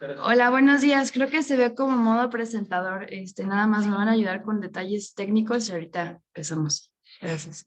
Hola, buenos días. Creo que se ve como modo presentador. Nada más me van a ayudar con detalles técnicos y ahorita empezamos. Gracias.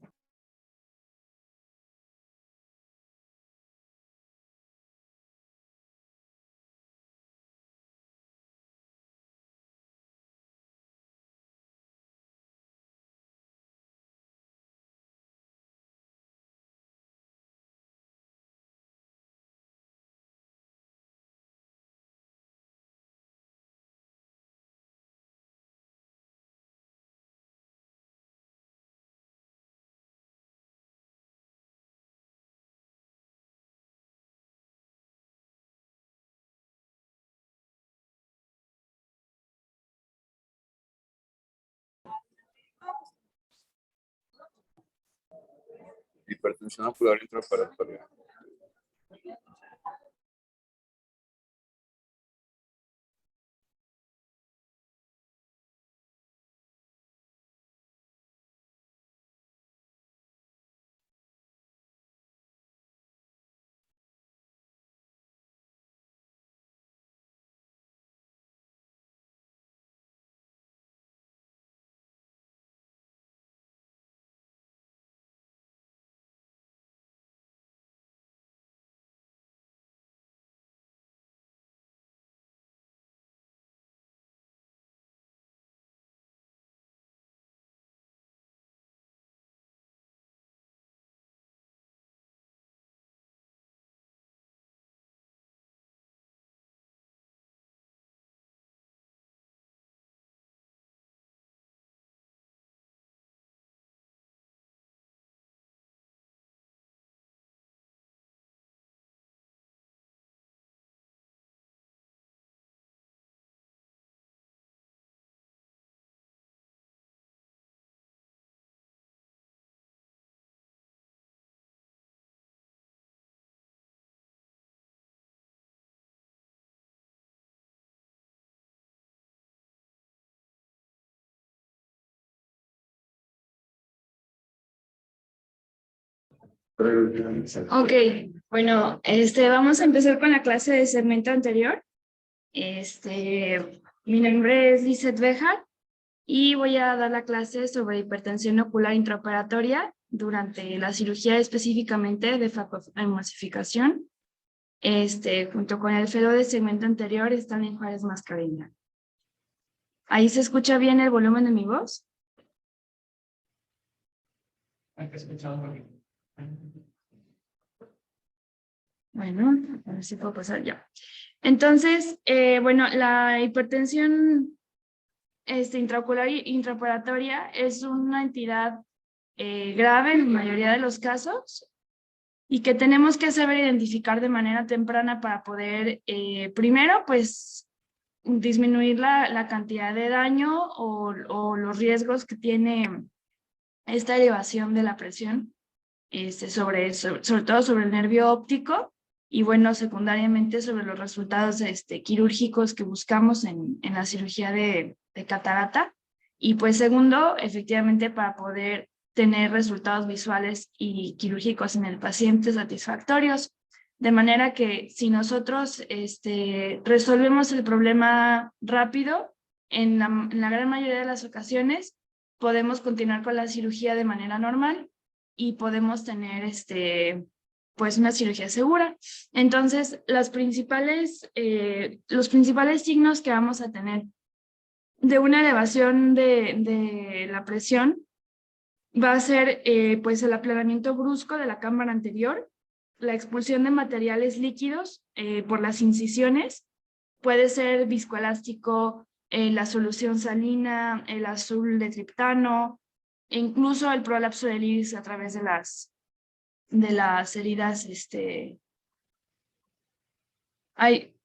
Hipertensión ocular intraoperatoria. Ok, bueno, vamos a empezar con la clase de segmento anterior. Mi nombre es Lizeth Bejar y voy a dar la clase sobre hipertensión ocular intraoperatoria durante la cirugía específicamente de facomasificación. Junto con el fellow de segmento anterior, Stanley Juárez Mascareña. ¿Ahí se escucha bien el volumen de mi voz? Bueno, a ver si puedo pasar ya. Entonces, bueno, la hipertensión intraocular intraoperatoria es una entidad grave en la mayoría de los casos y que tenemos que saber identificar de manera temprana para poder, primero, pues, disminuir la cantidad de daño o los riesgos que tiene esta elevación de la presión, sobre todo sobre el nervio óptico y bueno, secundariamente sobre los resultados quirúrgicos que buscamos en la cirugía de catarata. Y pues segundo, efectivamente para poder tener resultados visuales y quirúrgicos en el paciente satisfactorios. De manera que si nosotros resolvemos el problema rápido, en la gran mayoría de las ocasiones, podemos continuar con la cirugía de manera normal y podemos tener pues una cirugía segura. Entonces, los principales signos que vamos a tener de una elevación de la presión va a ser pues el aplanamiento brusco de la cámara anterior, la expulsión de materiales líquidos por las incisiones, puede ser viscoelástico, la solución salina, el azul de triptano, e incluso el prolapso del iris a través de las heridas,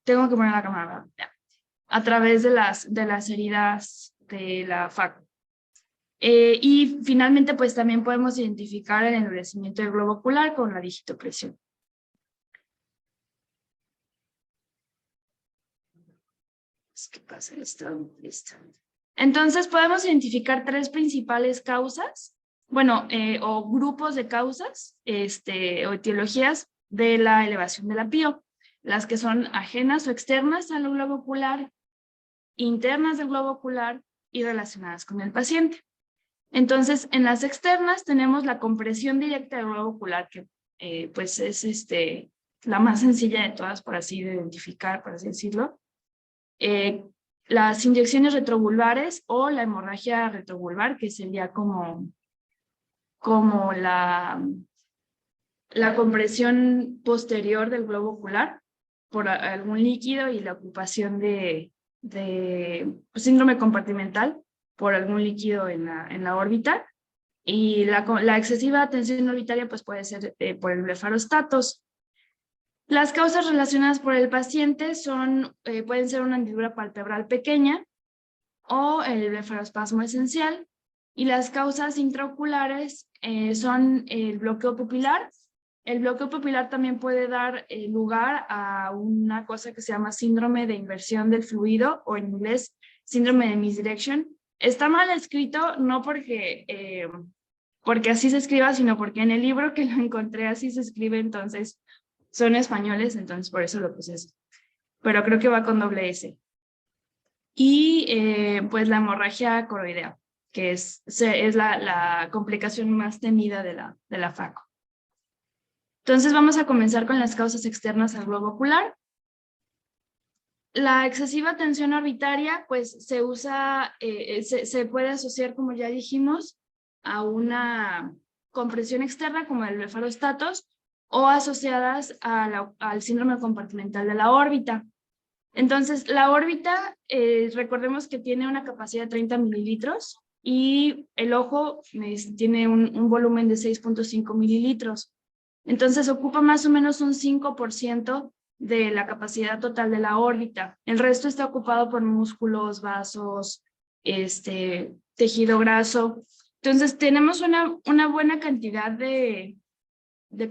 tengo que poner la cámara, ya. A través de las heridas de la fac. Y finalmente, pues también podemos identificar el endurecimiento del globo ocular con la digitopresión. ¿Qué pasa? Listo. Entonces, podemos identificar tres principales causas, bueno, o grupos de causas, o etiologías de la elevación de la PIO. las que son ajenas o externas al globo ocular, internas del globo ocular y relacionadas con el paciente. Entonces, en las externas tenemos la compresión directa del globo ocular, que pues es la más sencilla de todas, por así de identificar, por así decirlo. Las inyecciones retrovulvares o la hemorragia retrovulvar, que sería como la compresión posterior del globo ocular por algún líquido y la ocupación de síndrome compartimental por algún líquido en la órbita. Y la excesiva tensión orbitaria pues puede ser por el blefarostatos. Las causas relacionadas por el paciente pueden ser una hendidura palpebral pequeña o el blefarospasmo esencial. Y las causas intraoculares son el bloqueo pupilar. El bloqueo pupilar también puede dar lugar a una cosa que se llama síndrome de inversión del fluido, o en inglés síndrome de misdirection. Está mal escrito, no porque así se escriba, sino porque en el libro que lo encontré así se escribe, entonces son españoles, entonces por eso lo puse así. Pero creo que va con doble S. Y pues la hemorragia coroidea, que es la complicación más temida de la FACO. Entonces vamos a comenzar con las causas externas al globo ocular. La excesiva tensión orbitaria pues se usa, se puede asociar, como ya dijimos, a una compresión externa como el blefarostatos o asociadas al síndrome compartimental de la órbita. Entonces, la órbita, recordemos que tiene una capacidad de 30 mililitros y el ojo tiene un volumen de 6.5 mililitros. Entonces, ocupa más o menos un 5% de la capacidad total de la órbita. El resto está ocupado por músculos, vasos, tejido graso. Entonces, tenemos una buena cantidad de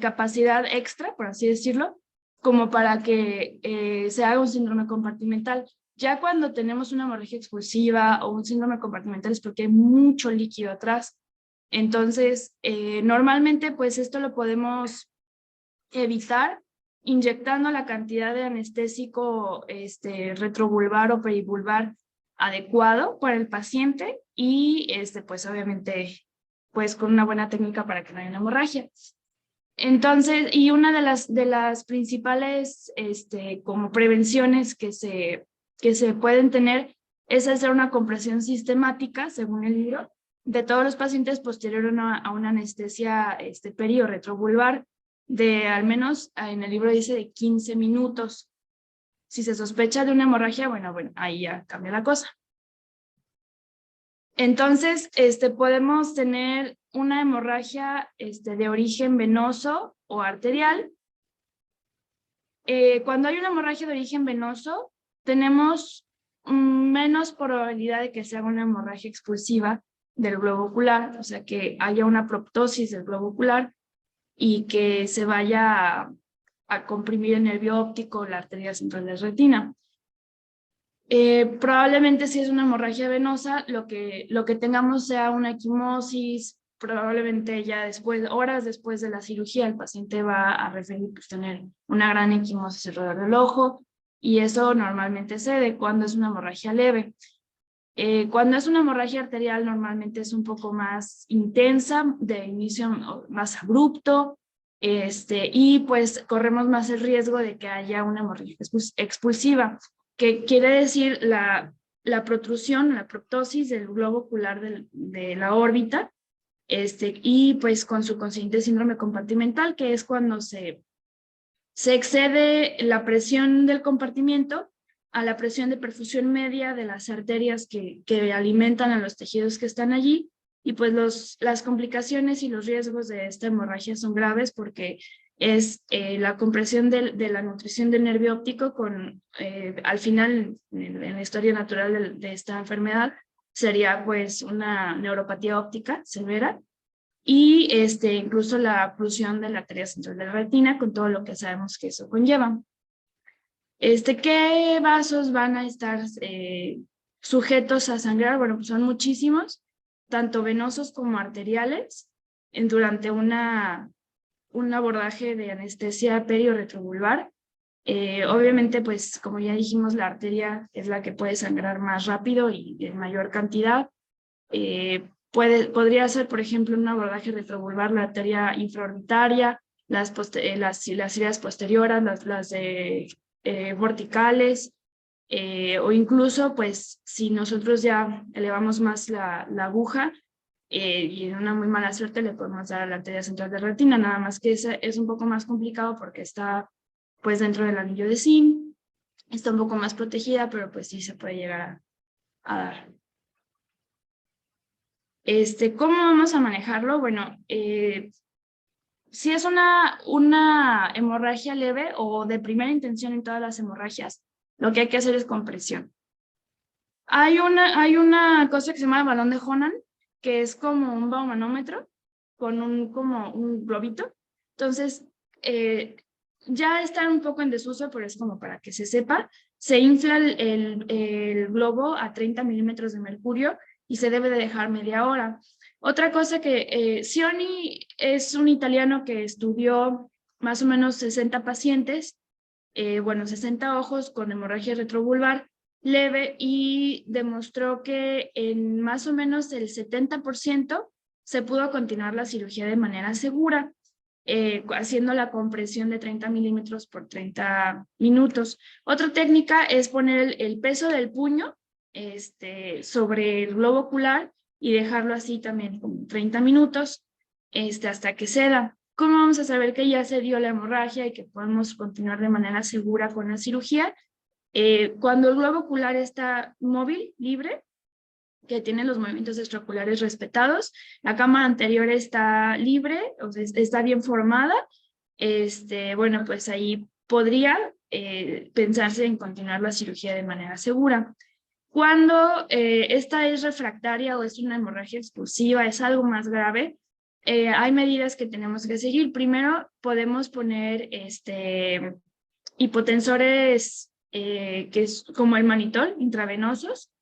capacidad extra, por así decirlo, como para que se haga un síndrome compartimental. Ya cuando tenemos una hemorragia expulsiva o un síndrome compartimental es porque hay mucho líquido atrás. Entonces, normalmente, pues esto lo podemos evitar inyectando la cantidad de anestésico retrovulvar o perivulvar adecuado para el paciente y, pues obviamente, pues con una buena técnica para que no haya una hemorragia. Entonces, y una de las principales como prevenciones que se pueden tener es hacer una compresión sistemática, según el libro, de todos los pacientes posterior a una anestesia perio retrovulvar de al menos, en el libro dice de 15 minutos. Si se sospecha de una hemorragia, bueno, ahí ya cambia la cosa. Entonces, podemos tener una hemorragia de origen venoso o arterial. Cuando hay una hemorragia de origen venoso, tenemos menos probabilidad de que se haga una hemorragia expulsiva del globo ocular, o sea, que haya una proptosis del globo ocular y que se vaya a comprimir el nervio óptico, la arteria central de la retina. Probablemente si es una hemorragia venosa, lo que tengamos sea una equimosis, probablemente ya horas después de la cirugía, el paciente va a referir pues, tener una gran equimosis alrededor del ojo, y eso normalmente se ve cuando es una hemorragia leve. Cuando es una hemorragia arterial, normalmente es un poco más intensa, de inicio más abrupto, y pues corremos más el riesgo de que haya una hemorragia expulsiva, que quiere decir la protrusión, la proptosis del globo ocular de la órbita, y pues con su consiguiente síndrome compartimental, que es cuando se excede la presión del compartimiento a la presión de perfusión media de las arterias que alimentan a los tejidos que están allí, y pues las complicaciones y los riesgos de esta hemorragia son graves porque es la compresión de la nutrición del nervio óptico con, al final, en la historia natural de esta enfermedad, sería pues una neuropatía óptica severa, y incluso la oclusión de la arteria central de la retina, con todo lo que sabemos que eso conlleva. ¿Qué vasos van a estar sujetos a sangrar? Bueno, pues son muchísimos, tanto venosos como arteriales, durante un abordaje de anestesia perio retrovulvar. Obviamente, pues como ya dijimos, la arteria es la que puede sangrar más rápido y en mayor cantidad. Podría ser, por ejemplo, un abordaje retrovulvar la arteria infraorbitaria, las ilíacs posteriores, las verticales, o incluso, pues, si nosotros ya elevamos más la aguja y en una muy mala suerte le podemos dar a la arteria central de retina, nada más que ese es un poco más complicado porque está, pues, dentro del anillo de zinc, está un poco más protegida, pero pues sí se puede llegar a dar. ¿Cómo vamos a manejarlo? Bueno, si es una hemorragia leve o de primera intención en todas las hemorragias, lo que hay que hacer es compresión. Hay una cosa que se llama balón de Honan, que es como un baumanómetro con como un globito. Entonces, ya está un poco en desuso, pero es como para que se sepa. Se infla el globo a 30 milímetros de mercurio y se debe de dejar media hora. Otra cosa que Sioni es un italiano que estudió más o menos 60 pacientes, 60 ojos con hemorragia retrovulvar leve y demostró que en más o menos el 70% se pudo continuar la cirugía de manera segura, haciendo la compresión de 30 milímetros por 30 minutos. Otra técnica es poner el peso del puño sobre el globo ocular y dejarlo así también como 30 minutos hasta que ceda. ¿Cómo vamos a saber que ya se dio la hemorragia y que podemos continuar de manera segura con la cirugía? Cuando el globo ocular está móvil, libre, que tiene los movimientos extraoculares respetados, la cámara anterior está libre, o sea, está bien formada, bueno, pues ahí podría pensarse en continuar la cirugía de manera segura. Cuando esta es refractaria o es una hemorragia expulsiva, es algo más grave, hay medidas que tenemos que seguir. Primero, podemos poner hipotensores que es como el manitol, intravenosos,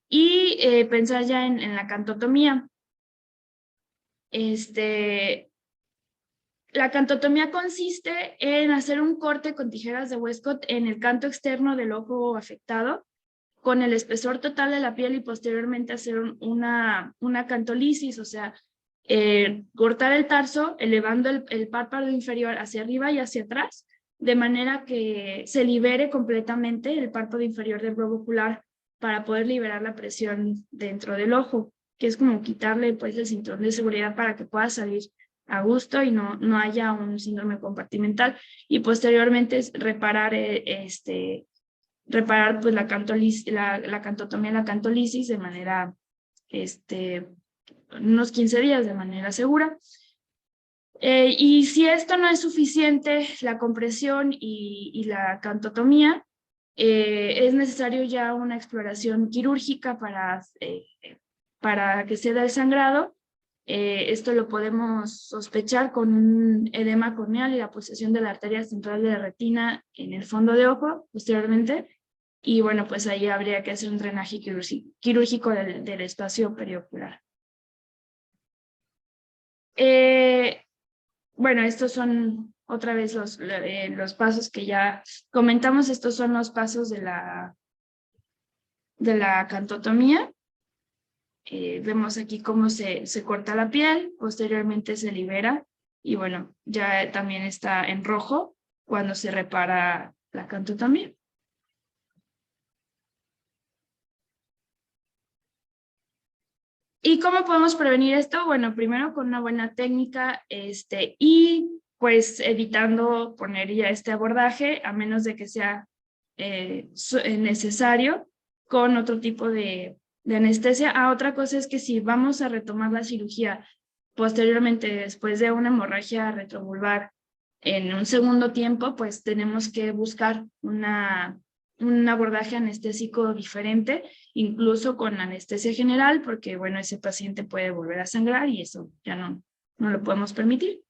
y pensar ya en la cantotomía. La cantotomía consiste en hacer un corte con tijeras de Westcott en el canto externo del ojo afectado, con el espesor total de la piel y posteriormente hacer una cantolisis, o sea, cortar el tarso, elevando el párpado inferior hacia arriba y hacia atrás, de manera que se libere completamente el párpado inferior del globo ocular para poder liberar la presión dentro del ojo, que es como quitarle pues el cinturón de seguridad para que pueda salir a gusto y no haya un síndrome compartimental, y posteriormente reparar pues la cantotomía, la cantolisis de manera, unos 15 días de manera segura. Y si esto no es suficiente, la compresión y la cantotomía, es necesario ya una exploración quirúrgica para que se dé el sangrado. Esto lo podemos sospechar con un edema corneal y la posesión de la arteria central de la retina en el fondo de ojo posteriormente. Y bueno, pues ahí habría que hacer un drenaje quirúrgico del espacio periocular. Bueno, estos son otra vez los pasos que ya comentamos. Estos son los pasos de la cantotomía. Vemos aquí cómo se corta la piel, posteriormente se libera y bueno, ya también está en rojo cuando se repara la cantotomía. ¿Y cómo podemos prevenir esto? Bueno, primero con una buena técnica y pues evitando poner ya este abordaje, a menos de que sea necesario, con otro tipo de anestesia. Otra cosa es que si vamos a retomar la cirugía posteriormente, después de una hemorragia retrovulvar en un segundo tiempo, pues tenemos que buscar un abordaje anestésico diferente, incluso con anestesia general, porque bueno, ese paciente puede volver a sangrar y eso ya no lo podemos permitir.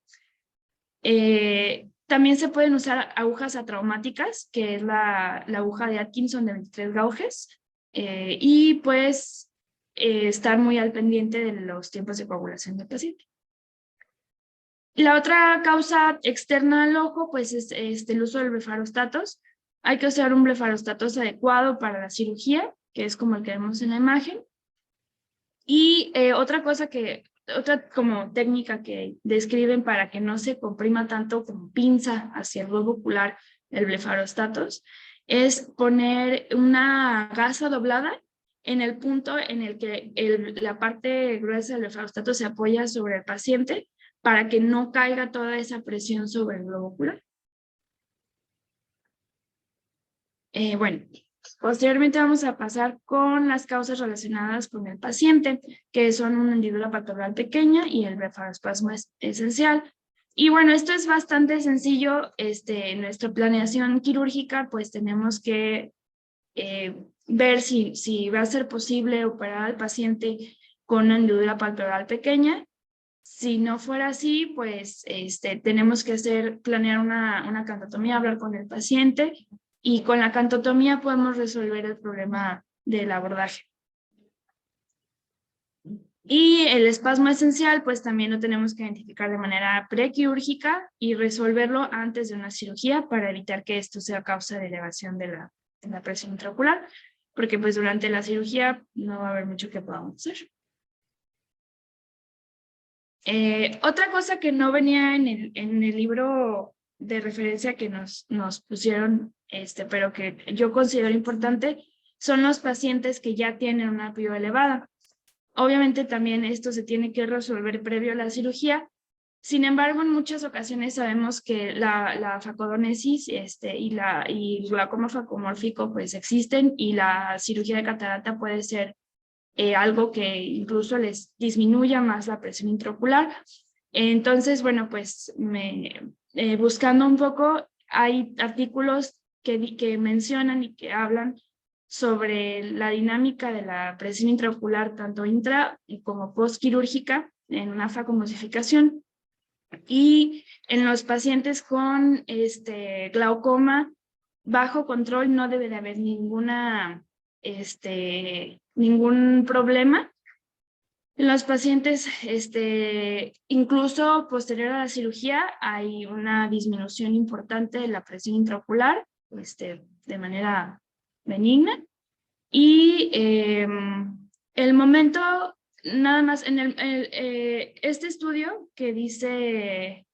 También se pueden usar agujas atraumáticas, que es la aguja de Atkinson de 23 gauges, y pues estar muy al pendiente de los tiempos de coagulación del paciente. La otra causa externa al ojo, pues es el uso del blefarostatos. Hay que usar un blefarostatos adecuado para la cirugía, que es como el que vemos en la imagen. Y otra como técnica que describen para que no se comprima tanto como pinza hacia el globo ocular el blefarostatos, es poner una gasa doblada en el punto en el que la parte gruesa del blefarostatos se apoya sobre el paciente para que no caiga toda esa presión sobre el globo ocular. Bueno, posteriormente vamos a pasar con las causas relacionadas con el paciente, que son una hendidura palpebral pequeña y el blefaroespasmo esencial. Y bueno, esto es bastante sencillo. En nuestra planeación quirúrgica, pues tenemos que ver si va a ser posible operar al paciente con una hendidura palpebral pequeña. Si no fuera así, pues tenemos que planear una cantotomía, hablar con el paciente, y con la cantotomía podemos resolver el problema del abordaje. Y el espasmo esencial, pues también lo tenemos que identificar de manera prequirúrgica y resolverlo antes de una cirugía para evitar que esto sea causa de elevación de la presión intraocular, porque pues durante la cirugía no va a haber mucho que podamos hacer. Otra cosa que no venía en el libro de referencia que nos pusieron, pero que yo considero importante, son los pacientes que ya tienen una PIO elevada. Obviamente también esto se tiene que resolver previo a la cirugía. Sin embargo, en muchas ocasiones sabemos que la facodonesis y el glaucoma facomórfico pues existen, y la cirugía de catarata puede ser algo que incluso les disminuya más la presión intraocular. Entonces, bueno, pues buscando un poco, hay artículos que mencionan y que hablan sobre la dinámica de la presión intraocular, tanto intra como postquirúrgica, en una facomosificación. Y en los pacientes con glaucoma bajo control no debe de haber ningún problema. En los pacientes, incluso posterior a la cirugía, hay una disminución importante de la presión intraocular, de manera benigna. Y el momento, nada más, este estudio que dice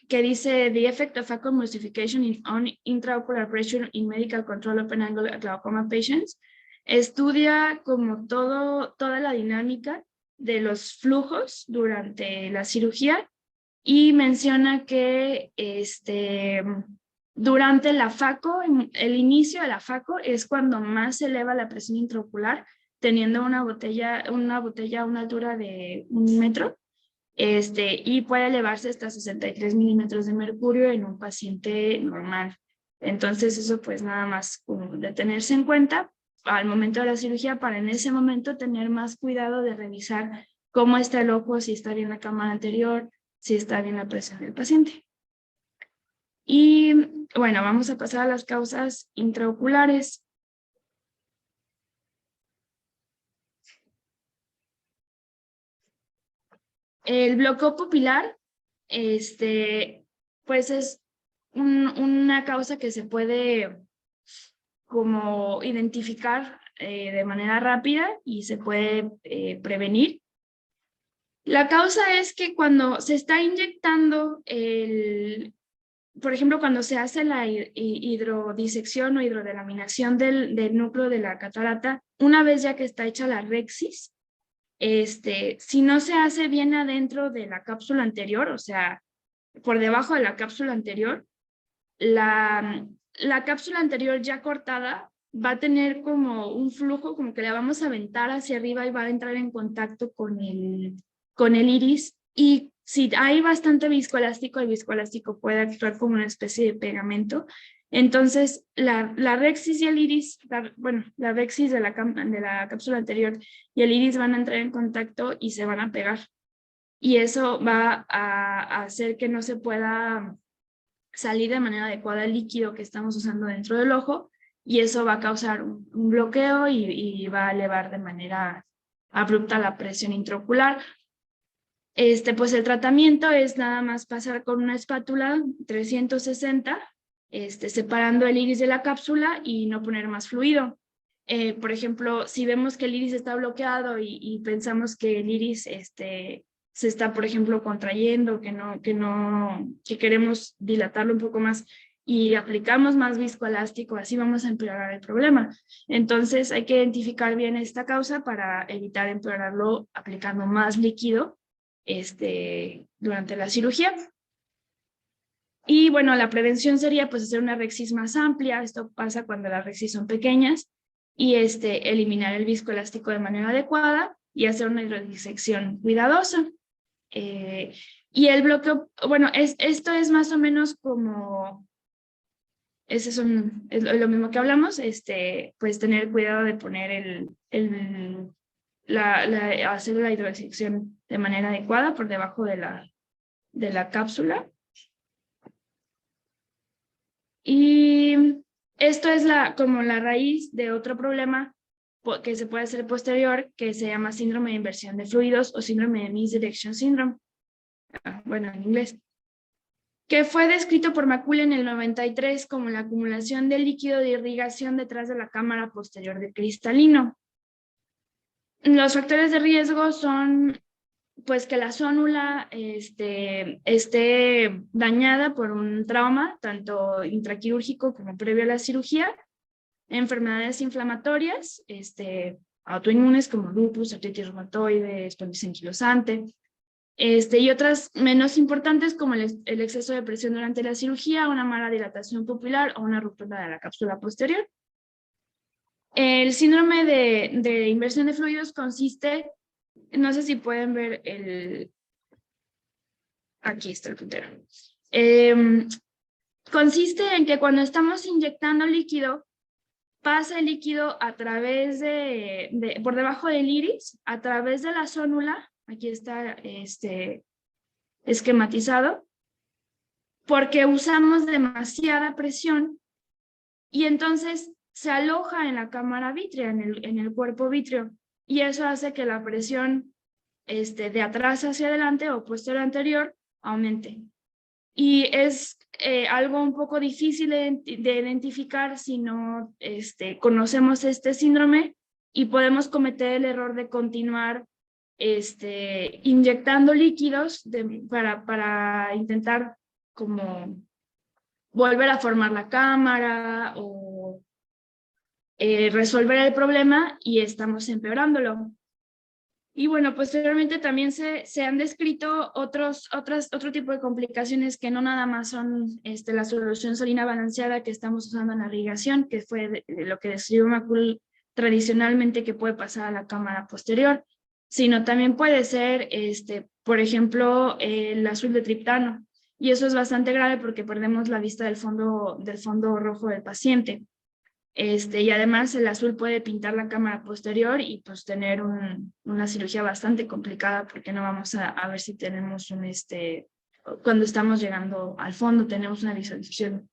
the effect of facomosification on intraocular pressure in medical control open angle glaucoma patients, estudia como toda la dinámica de los flujos durante la cirugía, y menciona que durante la faco, el inicio de la faco es cuando más se eleva la presión intraocular, teniendo una botella a una altura de 1 metro, y puede elevarse hasta 63 milímetros de mercurio en un paciente normal. Entonces eso pues nada más como de tenerse en cuenta al momento de la cirugía, para en ese momento tener más cuidado de revisar cómo está el ojo, si está bien la cámara anterior, si está bien la presión del paciente. Y bueno, vamos a pasar a las causas intraoculares. El bloqueo pupilar, pues es una causa que se puede como identificar de manera rápida y se puede prevenir. La causa es que cuando se está inyectando por ejemplo, cuando se hace la hidrodisección o hidrodelaminación del núcleo de la catarata, una vez ya que está hecha la rexis, si no se hace bien adentro de la cápsula anterior, o sea, por debajo de la cápsula anterior, la cápsula anterior ya cortada va a tener como un flujo, como que la vamos a aventar hacia arriba y va a entrar en contacto con el iris. Y si hay bastante viscoelástico, el viscoelástico puede actuar como una especie de pegamento. Entonces, la rexis y el iris, la rexis de la cápsula anterior y el iris van a entrar en contacto y se van a pegar. Y eso va a hacer que no se pueda salir de manera adecuada el líquido que estamos usando dentro del ojo, y eso va a causar un bloqueo y va a elevar de manera abrupta la presión intraocular. Pues el tratamiento es nada más pasar con una espátula 360, separando el iris de la cápsula y no poner más fluido. Por ejemplo, si vemos que el iris está bloqueado y pensamos que el iris se está, por ejemplo, contrayendo, que queremos dilatarlo un poco más y aplicamos más viscoelástico, así vamos a empeorar el problema. Entonces hay que identificar bien esta causa para evitar empeorarlo aplicando más líquido durante la cirugía. Y bueno, la prevención sería pues hacer una rexis más amplia. Esto pasa cuando las rexis son pequeñas, y eliminar el viscoelástico de manera adecuada y hacer una hidrodisección cuidadosa. Y el bloqueo, bueno, esto es más o menos como, es lo mismo que hablamos, pues tener cuidado de poner hacer la hidrodisección de manera adecuada por debajo de la cápsula. Y esto es como la raíz de otro problema que se puede hacer posterior, que se llama síndrome de inversión de fluidos o síndrome de misdirection syndrome, bueno, en inglés, que fue descrito por Macula en el 93 como la acumulación de líquido de irrigación detrás de la cámara posterior de cristalino. Los factores de riesgo son pues que la zónula esté dañada por un trauma, tanto intraquirúrgico como previo a la cirugía, enfermedades inflamatorias, autoinmunes como lupus, artritis reumatoide, espondilitis anquilosante, y otras menos importantes como el exceso de presión durante la cirugía, una mala dilatación pupilar o una ruptura de la cápsula posterior. El síndrome de inversión de fluidos consiste, no sé si pueden ver aquí está el puntero. Consiste en que cuando estamos inyectando líquido, pasa el líquido a través por debajo del iris, a través de la zónula, aquí está esquematizado, porque usamos demasiada presión y entonces se aloja en la cámara vítrea, en el cuerpo vítreo, y eso hace que la presión de atrás hacia adelante o posterior anterior aumente. Y es algo un poco difícil de identificar si no conocemos este síndrome, y podemos cometer el error de continuar inyectando líquidos para intentar como volver a formar la cámara o resolver el problema, y estamos empeorándolo. Y bueno, posteriormente también se han descrito otro tipo de complicaciones que no nada más son la solución salina balanceada que estamos usando en la irrigación, que fue lo que describió Macul tradicionalmente que puede pasar a la cámara posterior, sino también puede ser, por ejemplo, el azul de triptano. Y eso es bastante grave porque perdemos la vista del fondo rojo del paciente. Y además el azul puede pintar la cámara posterior y pues tener una cirugía bastante complicada, porque no vamos a ver si tenemos cuando estamos llegando al fondo tenemos una visualización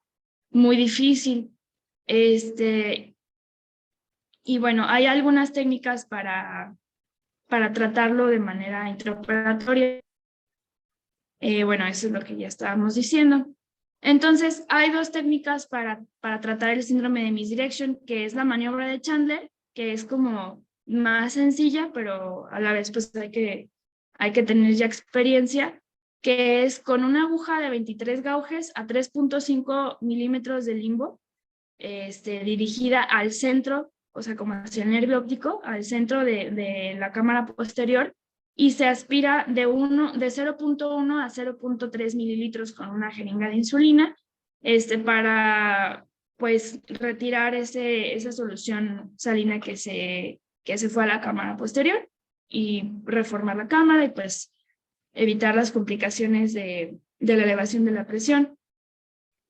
muy difícil. Y bueno, hay algunas técnicas para tratarlo de manera intraoperatoria. Bueno, eso es lo que ya estábamos diciendo. Entonces, hay dos técnicas para tratar el síndrome de misdirection, que es la maniobra de Chandler, que es como más sencilla, pero a la vez pues hay que tener ya experiencia, que es con una aguja de 23 gauges a 3.5 milímetros de limbo, dirigida al centro, o sea, como hacia el nervio óptico, al centro de la cámara posterior, y se aspira de 0.1 a 0.3 mililitros con una jeringa de insulina, para pues retirar esa solución salina que se fue a la cámara posterior, y reformar la cámara y pues evitar las complicaciones de la elevación de la presión.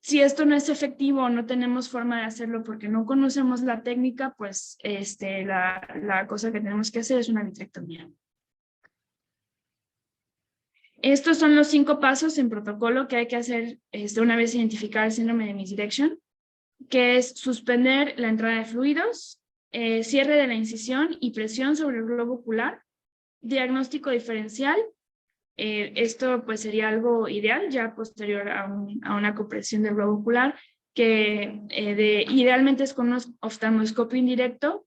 Si esto no es efectivo o no tenemos forma de hacerlo porque no conocemos la técnica, pues la cosa que tenemos que hacer es una vitrectomía. Estos son los 5 pasos en protocolo que hay que hacer una vez identificado el síndrome de misdirection, que es suspender la entrada de fluidos, cierre de la incisión y presión sobre el globo ocular, diagnóstico diferencial. Esto pues sería algo ideal ya posterior a una compresión del globo ocular, que idealmente es con un oftalmoscopio indirecto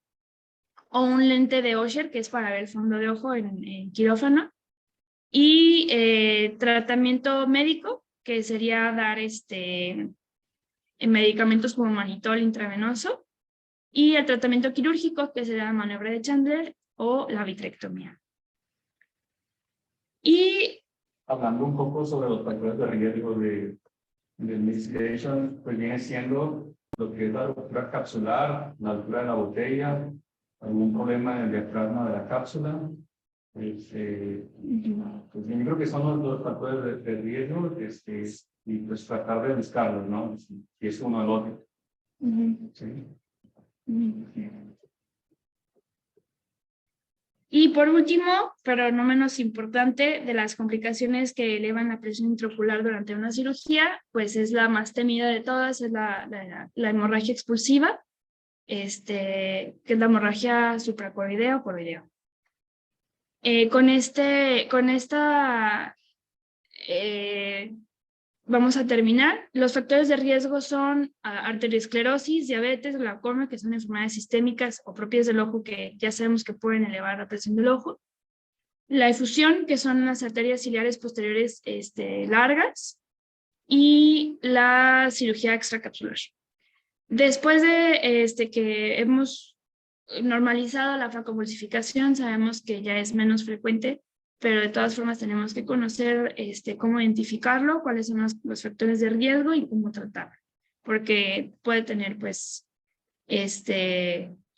o un lente de Usher, que es para ver el fondo de ojo en quirófano, y tratamiento médico, que sería dar medicamentos como manitol intravenoso, y el tratamiento quirúrgico, que sería la maniobra de Chandler o la vitrectomía. Y hablando un poco sobre los factores de riesgo de mitigation, pues viene siendo lo que es la ruptura capsular, la altura de la botella, algún problema en el diafragma de la cápsula. Pues yo creo que son los dos factores de riesgo, y pues tratar de buscarlos, ¿no? Si es uno o el otro. Sí. Y por último, pero no menos importante, de las complicaciones que elevan la presión intraocular durante una cirugía, pues es la más temida de todas, es la hemorragia expulsiva, que es la hemorragia supracoroidea o coroidea. Vamos a terminar. Los factores de riesgo son arteriosclerosis, diabetes, glaucoma, que son enfermedades sistémicas o propias del ojo que ya sabemos que pueden elevar la presión del ojo. La efusión, que son las arterias ciliares posteriores largas. Y la cirugía extracapsular. Después de que hemos normalizado la francoemulsificación, sabemos que ya es menos frecuente, pero de todas formas tenemos que conocer cómo identificarlo, cuáles son los factores de riesgo y cómo tratarlo, porque puede tener pues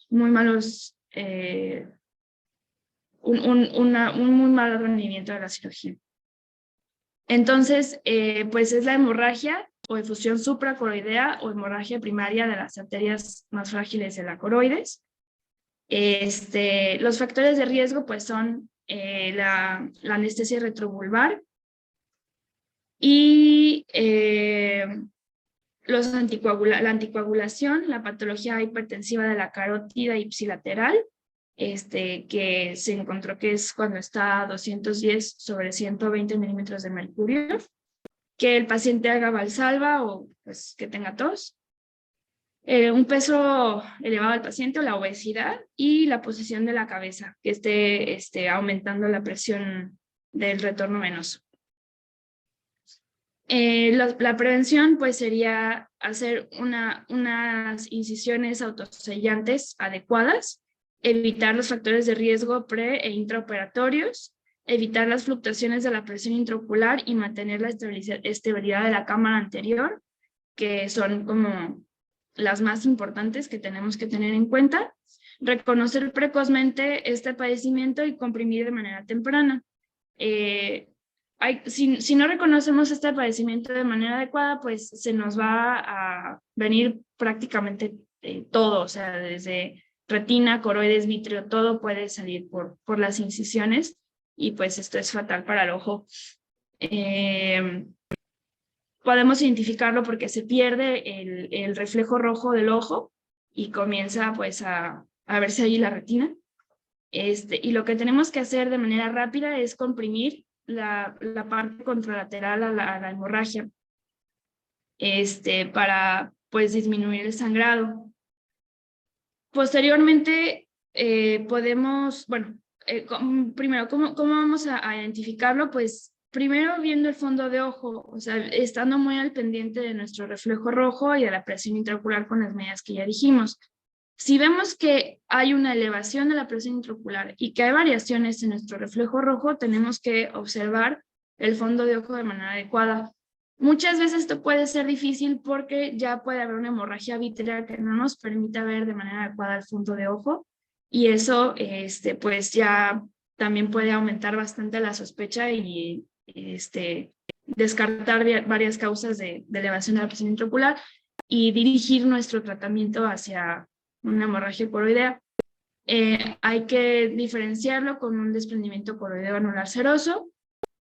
muy malos un muy mal rendimiento de la cirugía. Entonces, pues es la hemorragia o efusión supracoroidea o hemorragia primaria de las arterias más frágiles de la coroides. Los factores de riesgo pues son la anestesia retrovulvar y la anticoagulación, la patología hipertensiva de la carótida ipsilateral, que se encontró que es cuando está a 210/120 milímetros de mercurio, que el paciente haga valsalva o pues que tenga tos, un peso elevado del paciente o la obesidad y la posición de la cabeza, que esté aumentando la presión del retorno venoso. La prevención pues sería hacer unas incisiones autosellantes adecuadas, evitar los factores de riesgo pre- e intraoperatorios, evitar las fluctuaciones de la presión intraocular y mantener la estabilidad de la cámara anterior, que son como las más importantes que tenemos que tener en cuenta, reconocer precozmente este padecimiento y comprimir de manera temprana. Si no reconocemos este padecimiento de manera adecuada, pues se nos va a venir prácticamente todo, o sea, desde retina, coroides, vítreo, todo puede salir por las incisiones y pues esto es fatal para el ojo. Podemos identificarlo porque se pierde el reflejo rojo del ojo y comienza pues a verse ahí la retina. Y lo que tenemos que hacer de manera rápida es comprimir la parte contralateral a la hemorragia para pues disminuir el sangrado. Posteriormente podemos, primero, ¿cómo vamos a identificarlo? Pues primero viendo el fondo de ojo, o sea, estando muy al pendiente de nuestro reflejo rojo y de la presión intraocular con las medidas que ya dijimos. Si vemos que hay una elevación de la presión intraocular y que hay variaciones en nuestro reflejo rojo, tenemos que observar el fondo de ojo de manera adecuada. Muchas veces esto puede ser difícil porque ya puede haber una hemorragia vítrea que no nos permita ver de manera adecuada el fondo de ojo y eso pues ya también puede aumentar bastante la sospecha y descartar varias causas de elevación de la presión intraocular y dirigir nuestro tratamiento hacia una hemorragia coroidea. Hay que diferenciarlo con un desprendimiento coroideo anular seroso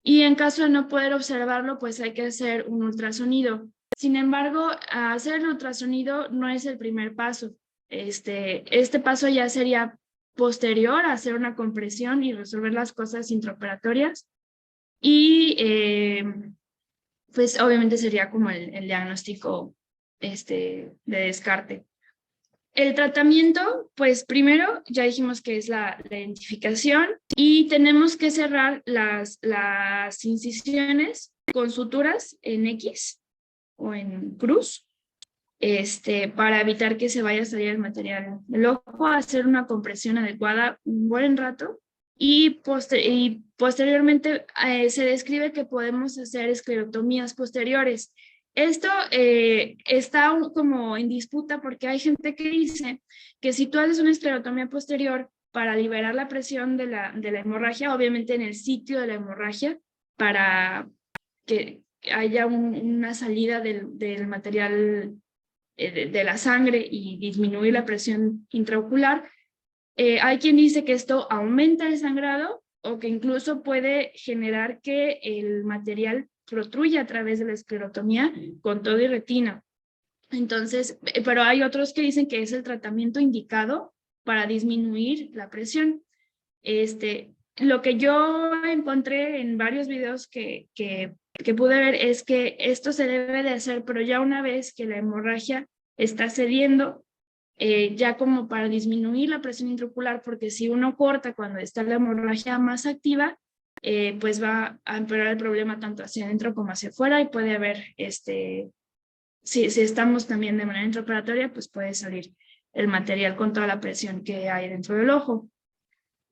y en caso de no poder observarlo, pues hay que hacer un ultrasonido. Sin embargo, hacer el ultrasonido no es el primer paso. Este paso ya sería posterior a hacer una compresión y resolver las cosas intraoperatorias. Y pues obviamente sería como el diagnóstico de descarte. El tratamiento, pues primero ya dijimos que es la identificación y tenemos que cerrar las incisiones con suturas en X o en cruz, para evitar que se vaya a salir el material del ojo, hacer una compresión adecuada un buen rato y posteriormente se describe que podemos hacer esclerotomías posteriores. Esto está como en disputa porque hay gente que dice que si tú haces una esclerotomía posterior para liberar la presión de la hemorragia, obviamente en el sitio de la hemorragia, para que haya una salida del material de la sangre y disminuir la presión intraocular, hay quien dice que esto aumenta el sangrado o que incluso puede generar que el material protruya a través de la esclerotomía con todo y retina. Entonces, pero hay otros que dicen que es el tratamiento indicado para disminuir la presión. Lo que yo encontré en varios videos que pude ver es que esto se debe de hacer, pero ya una vez que la hemorragia está cediendo, ya como para disminuir la presión intraocular, porque si uno corta cuando está la hemorragia más activa, pues va a empeorar el problema tanto hacia adentro como hacia afuera y puede haber, si estamos también de manera intraoperatoria, pues puede salir el material con toda la presión que hay dentro del ojo.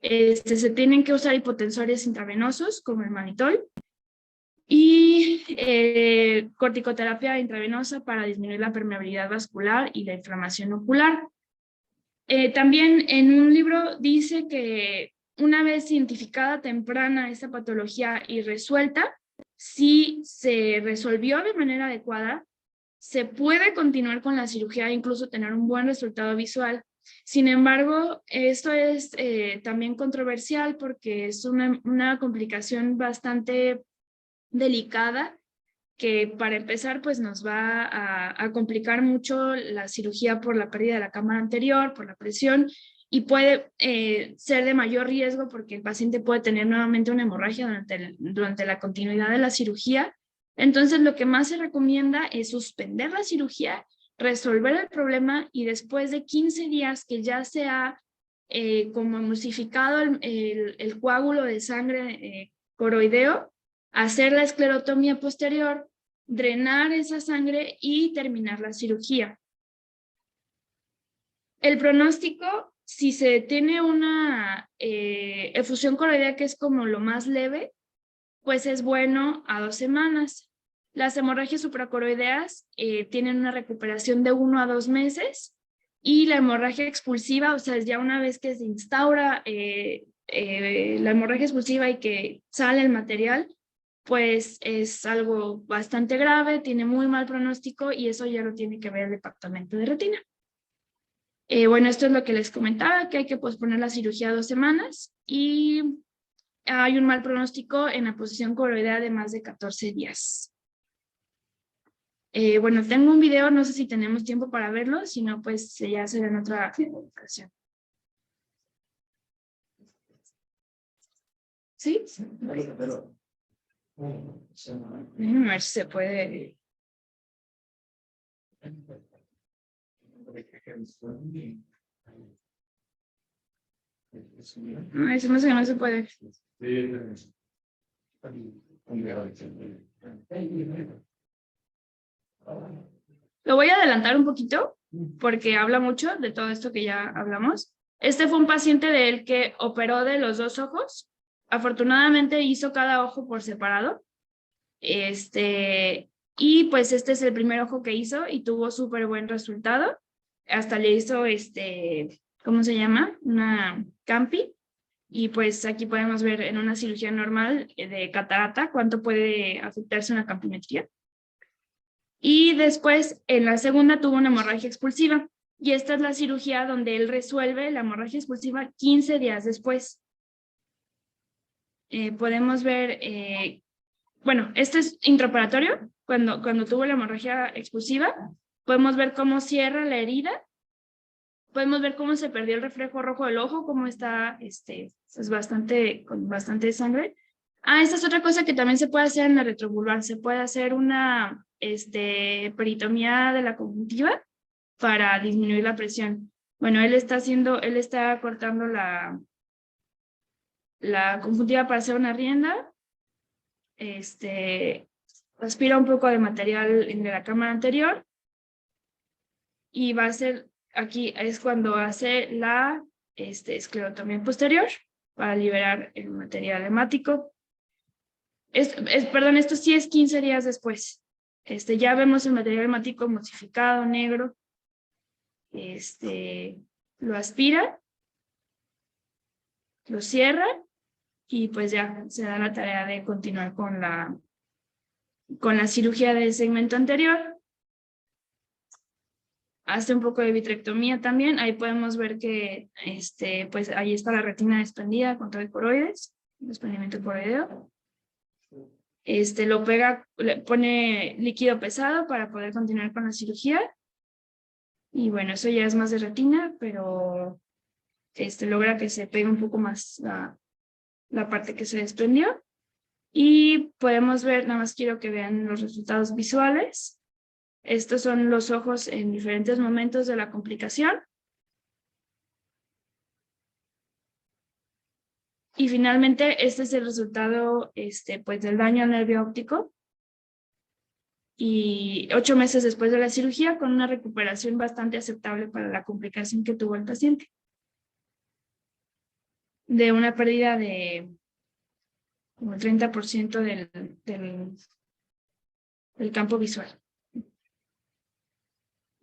Se tienen que usar hipotensores intravenosos como el manitol y corticoterapia intravenosa para disminuir la permeabilidad vascular y la inflamación ocular. También en un libro dice que una vez identificada temprana esta patología y resuelta, si se resolvió de manera adecuada, se puede continuar con la cirugía e incluso tener un buen resultado visual. Sin embargo, esto es también controversial porque es una complicación bastante delicada que para empezar pues nos va a complicar mucho la cirugía por la pérdida de la cámara anterior, por la presión y puede ser de mayor riesgo porque el paciente puede tener nuevamente una hemorragia durante la continuidad de la cirugía. Entonces lo que más se recomienda es suspender la cirugía, resolver el problema y después de 15 días que ya se ha como emulsificado el coágulo de sangre coroideo, hacer la esclerotomía posterior, drenar esa sangre y terminar la cirugía. El pronóstico, si se tiene una efusión coroidea que es como lo más leve, pues es bueno a 2 semanas. Las hemorragias supracoroideas tienen una recuperación de 1 a 2 meses y la hemorragia expulsiva, o sea, ya una vez que se instaura la hemorragia expulsiva y que sale el material, pues es algo bastante grave, tiene muy mal pronóstico y eso ya lo tiene que ver el departamento de retina. Bueno, esto es lo que les comentaba, que hay que posponer la cirugía 2 semanas y hay un mal pronóstico en la posición coroidea de más de 14 días. Bueno, tengo un video, no sé si tenemos tiempo para verlo, si no, pues ya será en otra ocasión. ¿Sí? Déjenme ver si se puede. No, eso no sé, no se puede. Lo voy a adelantar un poquito porque habla mucho de todo esto que ya hablamos. Este fue un paciente de él que operó de los 2 ojos. Afortunadamente hizo cada ojo por separado. Y pues este es el primer ojo que hizo y tuvo súper buen resultado. Hasta le hizo, ¿cómo se llama? Una campi. Y pues aquí podemos ver en una cirugía normal de catarata cuánto puede afectarse una campimetría. Y después, en la segunda, tuvo una hemorragia expulsiva. Y esta es la cirugía donde él resuelve la hemorragia expulsiva 15 días después. Podemos ver, bueno, este es intraoperatorio, cuando tuvo la hemorragia expulsiva. Podemos ver cómo cierra la herida Podemos ver cómo se perdió el reflejo rojo del ojo, cómo está pues bastante, con bastante sangre. Esta es otra cosa que también se puede hacer en la retrovulvar. Se puede hacer una peritomía de la conjuntiva para disminuir la presión. Bueno, él está cortando la conjuntiva para hacer una rienda. Aspira un poco de material de la cámara anterior y va a ser, aquí es cuando hace la esclerotomía posterior para liberar el material hemático. Perdón, esto sí es 15 días después. Ya vemos el material hemático emulsificado, negro. Lo aspira, lo cierra y pues ya se da la tarea de continuar con la cirugía del segmento anterior. Hace un poco de vitrectomía también. Ahí podemos ver que pues ahí está la retina desprendida con todo el coroides, desprendimiento coroideo. Lo pega, le pone líquido pesado para poder continuar con la cirugía. Y bueno, eso ya es más de retina, pero logra que se pegue un poco más la parte que se desprendió. Y podemos ver, nada más quiero que vean los resultados visuales. Estos son los ojos en diferentes momentos de la complicación. Y finalmente, este es el resultado pues, del daño al nervio óptico. Y 8 meses después de la cirugía, con una recuperación bastante aceptable para la complicación que tuvo el paciente. De una pérdida de como el 30% del campo visual.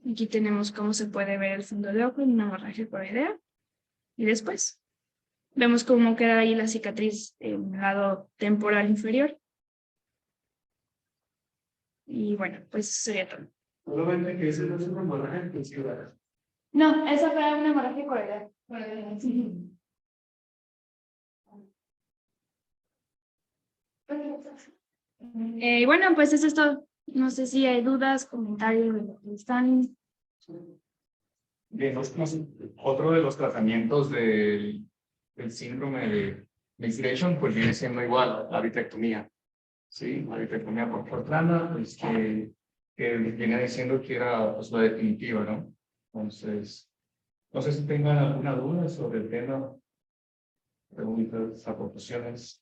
Aquí tenemos cómo se puede ver el fondo de ojo en una hemorragia coroidea. Y después vemos cómo queda ahí la cicatriz en el lado temporal inferior. Y bueno, pues eso sería todo. Solamente que ese no es una hemorragia intensiva. No, esa fue una hemorragia coroidea. Bueno, pues eso es todo. No sé si hay dudas, comentarios de lo que están. Bien, otro de los tratamientos del síndrome de mixed pues viene siendo igual la vitrectomía. Sí, la vitrectomía por plana, pues que viene diciendo que era pues, la definitiva, ¿no? Entonces, no sé si tengan alguna duda sobre el tema, preguntas, aportaciones.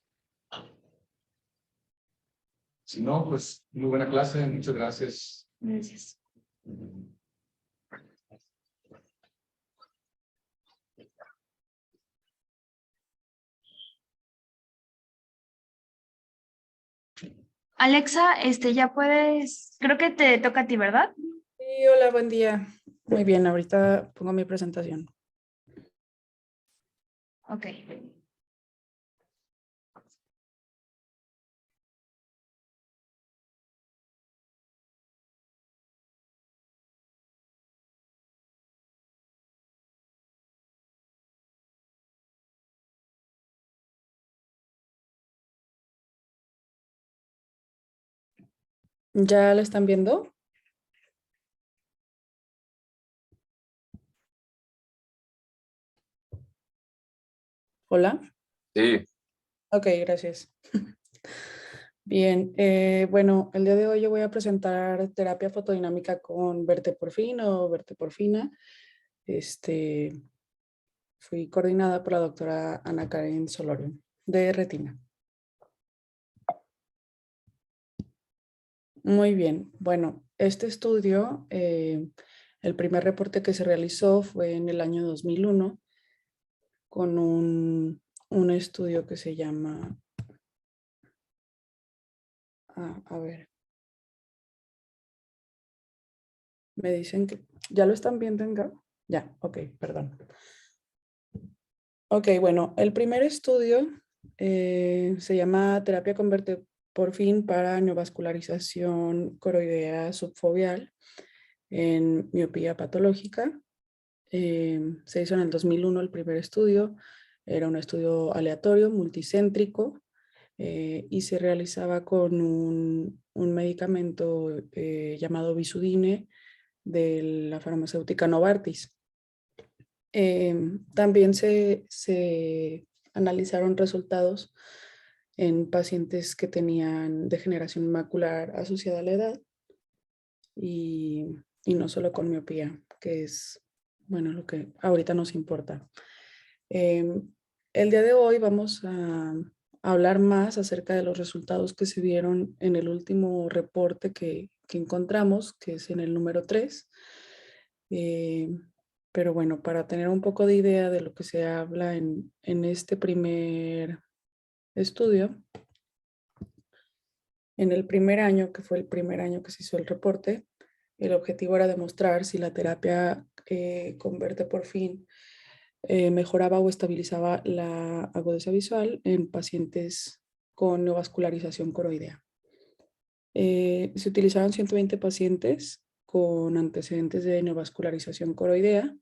Si no, pues muy buena clase, muchas gracias. Gracias. Alexa, ya puedes, creo que te toca a ti, ¿verdad? Sí, hola, buen día. Muy bien, ahorita pongo mi presentación. Ok. ¿Ya la están viendo? Hola. Sí, Ok, gracias. Bien, bueno, el día de hoy yo voy a presentar terapia fotodinámica con verteporfin o verteporfina. Fui coordinada por la doctora Ana Karen Solorio, de retina. Muy bien, bueno, este estudio, el primer reporte que se realizó fue en el año 2001 con un estudio que se llama, a ver, me dicen que ya lo están viendo en Gabo. Ya, ok, perdón. Ok, bueno, el primer estudio se llama terapia con verteporfin para neovascularización coroidea subfoveal en miopía patológica. Se hizo en el 2001 el primer estudio. Era un estudio aleatorio, multicéntrico, y se realizaba con un medicamento llamado Bisudine de la farmacéutica Novartis. También se analizaron resultados en pacientes que tenían degeneración macular asociada a la edad y no solo con miopía, que es, bueno, lo que ahorita nos importa. El día de hoy vamos a hablar más acerca de los resultados que se vieron en el último reporte que encontramos, que es en el número 3. Pero bueno, para tener un poco de idea de lo que se habla en este primer estudio, en el primer año, que fue el primer año que se hizo el reporte, el objetivo era demostrar si la terapia con verteporfin mejoraba o estabilizaba la agudeza visual en pacientes con neovascularización coroidea. Se utilizaron 120 pacientes con antecedentes de neovascularización coroidea,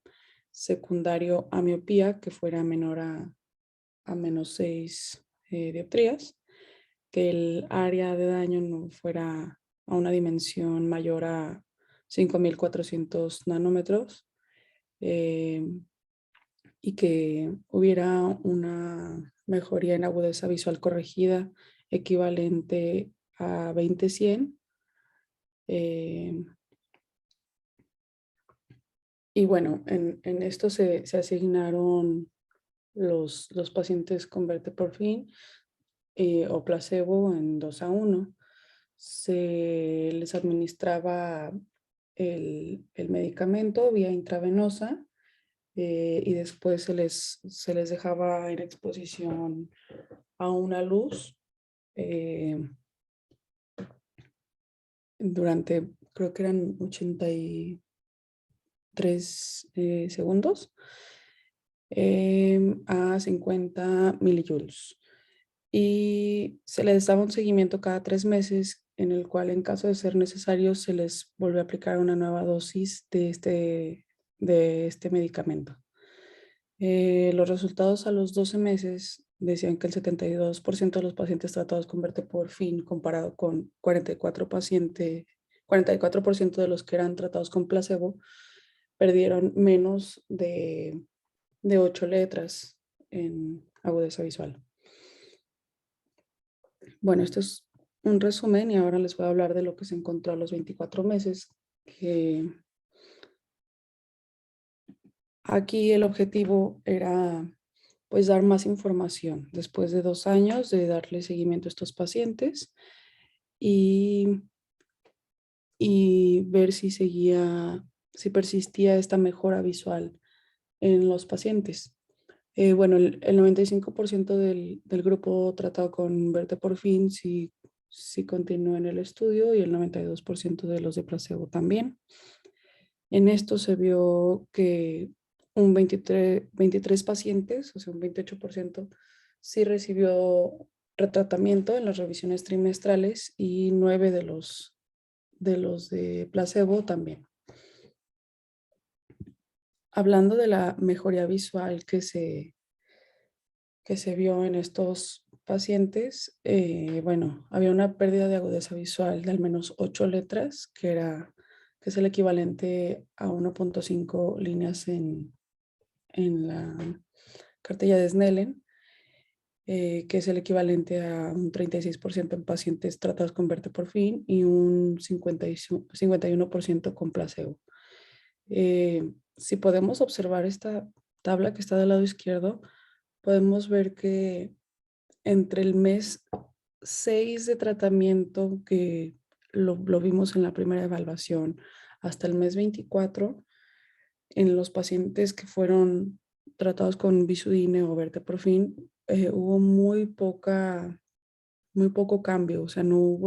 secundario a miopía que fuera menor a menos 6 dioptrías, que el área de daño no fuera a una dimensión mayor a 5.400 nanómetros y que hubiera una mejoría en agudeza visual corregida equivalente a 20/100. Y bueno, en esto se asignaron los pacientes con verteporfin o placebo en 2:1. Se les administraba el medicamento vía intravenosa y después se les dejaba en exposición a una luz durante, creo que eran 83 segundos a 50 milijoules. Y se les daba un seguimiento cada 3 meses, en el cual en caso de ser necesario se les vuelve a aplicar una nueva dosis de este medicamento. Los resultados a los 12 meses decían que el 72% de los pacientes tratados con verteporfin comparado con 44% de los que eran tratados con placebo perdieron menos de 8 letras en agudeza visual. Bueno, esto es un resumen y ahora les voy a hablar de lo que se encontró a los 24 meses. Que aquí el objetivo era pues dar más información después de 2 años de darle seguimiento a estos pacientes y ver si persistía esta mejora visual en los pacientes. Bueno, el 95% del grupo tratado con verteporfin sí continuó en el estudio y el 92% de los de placebo también. En esto se vio que un 23 pacientes, o sea, un 28%, sí recibió retratamiento en las revisiones trimestrales y 9 de los de placebo también. Hablando de la mejoría visual que se vio en estos pacientes, bueno, había una pérdida de agudeza visual de al menos 8 letras, que es el equivalente a 1.5 líneas en la cartilla de Snellen, que es el equivalente a un 36% en pacientes tratados con verteporfin y un 51% con placebo. Si podemos observar esta tabla que está del lado izquierdo, podemos ver que entre el mes 6 de tratamiento, que lo vimos en la primera evaluación, hasta el mes 24, en los pacientes que fueron tratados con Bisudine o verteporfin, hubo muy poco cambio, o sea, no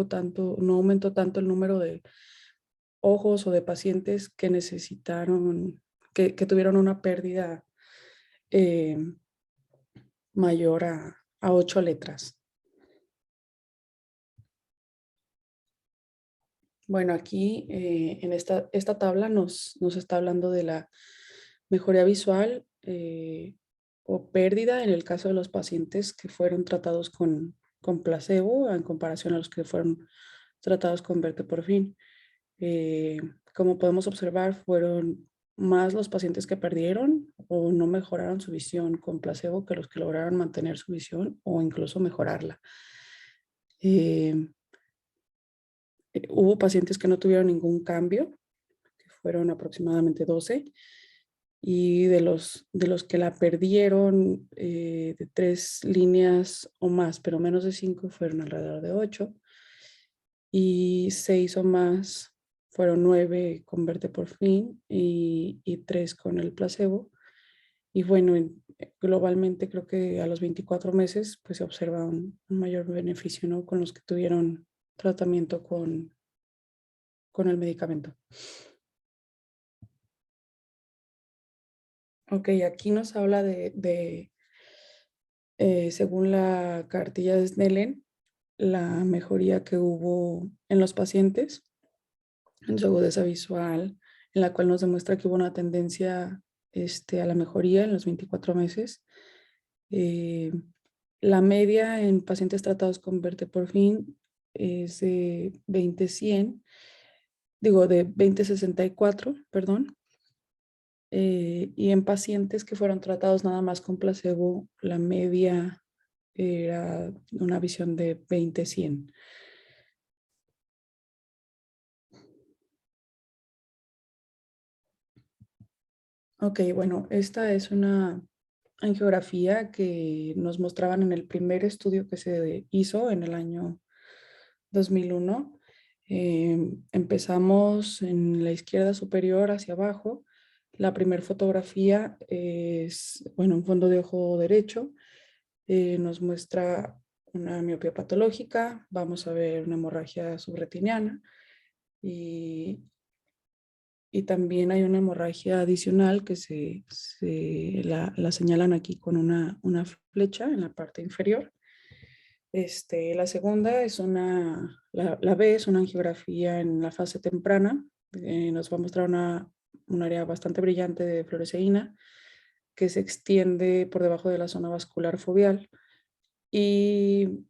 aumentó tanto el número de ojos o de pacientes que necesitaron, que tuvieron una pérdida mayor a 8 letras. Bueno, aquí en esta tabla nos está hablando de la mejoría visual o pérdida en el caso de los pacientes que fueron tratados con placebo en comparación a los que fueron tratados con verteporfin. Como podemos observar, fueron más los pacientes que perdieron o no mejoraron su visión con placebo que los que lograron mantener su visión o incluso mejorarla. Hubo pacientes que no tuvieron ningún cambio, que fueron aproximadamente 12, y de los que la perdieron de 3 líneas o más, pero menos de 5, fueron alrededor de 8, y 6 o más fueron 9 con Verte por Fin y 3 con el placebo. Y bueno, globalmente creo que a los 24 meses pues se observa un mayor beneficio, ¿no? Con los que tuvieron tratamiento con el medicamento. Ok, aquí nos habla según la cartilla de Snellen, la mejoría que hubo en los pacientes en su agudeza visual, en la cual nos demuestra que hubo una tendencia a la mejoría en los 24 meses. La media en pacientes tratados con Verte por Fin es de 20-100, digo de 20-64, perdón. Y en pacientes que fueron tratados nada más con placebo, la media era una visión de 20-100. Ok, bueno, esta es una angiografía que nos mostraban en el primer estudio que se hizo en el año 2001. Empezamos en la izquierda superior hacia abajo. La primera fotografía es, bueno, un fondo de ojo derecho. Nos muestra una miopía patológica. Vamos a ver una hemorragia subretiniana y también hay una hemorragia adicional que la señalan aquí con una flecha en la parte inferior. La segunda es la B es una angiografía en la fase temprana. Nos va a mostrar un área bastante brillante de fluoresceína que se extiende por debajo de la zona vascular foveal y